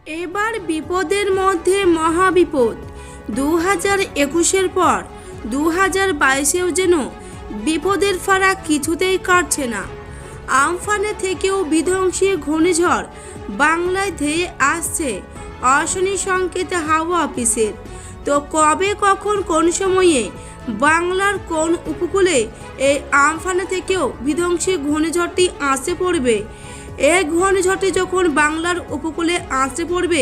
এবার বিপদের মধ্যে মহাবিপদ। 2021-এর পর 2022-এও যেন বিপদের ফারাক কিছুতেই কাটছে না। আমফানে থেকেও বিধ্বংসী ঘূর্ণিঝড় বাংলায় ধেয়ে আসছে অশনি সংকেত হাওয়া অফিসের। তো কবে কখন কোন সময়ে বাংলার কোন উপকূলে এই আমফানে থেকেও বিধ্বংসী ঘূর্ণিঝড়টি আছড়ে পড়বে, এই ঘূর্ণিঝড়টি যখন বাংলার উপকূলে আছড়ে পড়বে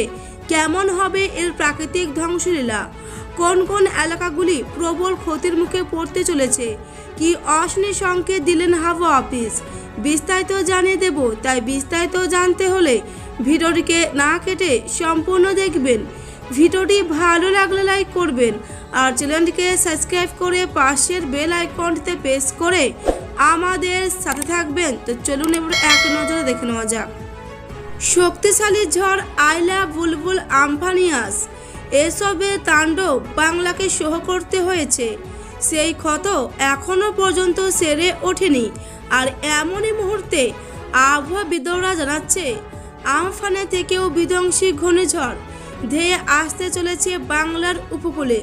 কেমন হবে এর প্রাকৃতিক ধ্বংসলীলা, কোন কোন এলাকাগুলি প্রবল ক্ষতির মুখে পড়তে চলেছে, কি অশনি সংকেত দিলেন হাওয়া অফিস, বিস্তারিত জানিয়ে দেব। তাই বিস্তারিত জানতে হলে ভিডিওটিকে না কেটে সম্পূর্ণ দেখবেন। ভিডিওটি ভালো লাগলে লাইক করবেন আর চ্যানেলটিকে সাবস্ক্রাইব করে পাশের বেল আইকনটিতে প্রেস করে আমাদের সাথে থাকবেন। তো চলুন এবার এক নজরে দেখে নেওয়া যাক। শক্তিশালী ঝড় আইলা, বুলবুল, আমফানিয়াস এসবের তাণ্ডব বাংলাকে সহ করতে হয়েছে। সেই ক্ষত এখনও পর্যন্ত সেরে ওঠেনি। আর এমনই মুহূর্তে আবহাওয়াবিদরা জানাচ্ছে আমফানে থেকেও বিধ্বংসী ঘূর্ণিঝড় ধেয়ে আসতে চলেছে বাংলার উপকূলে।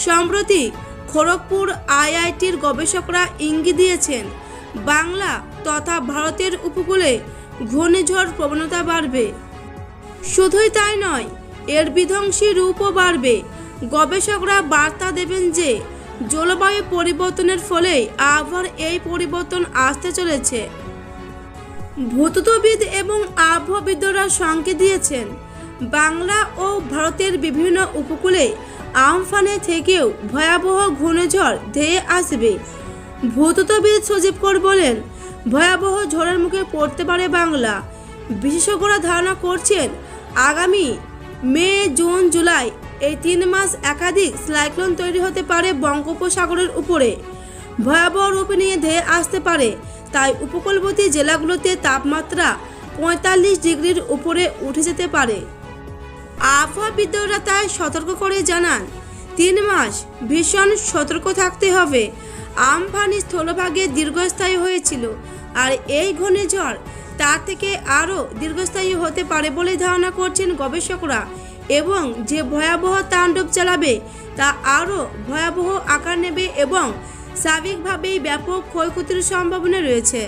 সম্প্রতি খড়গপুর আইআইটির গবেষকরা ইঙ্গিত দিয়েছেন বাংলা তথা ভারতের উপকূলে ঘূর্ণিঝড় প্রবণতা বাড়বে। শুধুই তাই নয়, এর বিধ্বংসী রূপও বাড়বে। গবেষকরা বার্তা দেবেন যে জলবায়ু পরিবর্তনের ফলেই আবহাওয়ার এই পরিবর্তন আসতে চলেছে। ভূতত্ত্ববিদ এবং আবহাওয়াবিদরা সংকেত দিয়েছেন বাংলা ও ভারতের বিভিন্ন উপকূলে আমফানে থেকেও ভয়াবহ ঘূর্ণিঝড় ধেয়ে আসবে। ভূতত্ত্ববিদ সজীব কর বলেন, ভয়াবহ ঝড়ের মুখে পড়তে পারে বাংলা। বিশেষজ্ঞরা ধারণা করছেন আগামী মে, জুন, জুলাই এই 3 মাস একাধিক সাইক্লোন তৈরি হতে পারে বঙ্গোপসাগরের উপরে, ভয়াবহ রূপ নিয়ে ধেয়ে আসতে পারে। তাই উপকূলবর্তী জেলাগুলোতে তাপমাত্রা 45 ডিগ্রির উপরে উঠে যেতে পারে। আবহাওয়াবিদরা তাই সতর্ক করে জানান 3 মাস ভীষণ সতর্ক থাকতে হবে। আমফানি স্থলভাগে দীর্ঘস্থায়ী হয়েছিল আর এই ঘূর্ণিঝড় তার থেকে আরও দীর্ঘস্থায়ী হতে পারে বলে ধারণা করছেন গবেষকরা, এবং যে ভয়াবহ তাণ্ডব চালাবে তা আরও ভয়াবহ আকার নেবে এবং স্বাভাবিকভাবেই ব্যাপক ক্ষয়ক্ষতির সম্ভাবনা রয়েছে।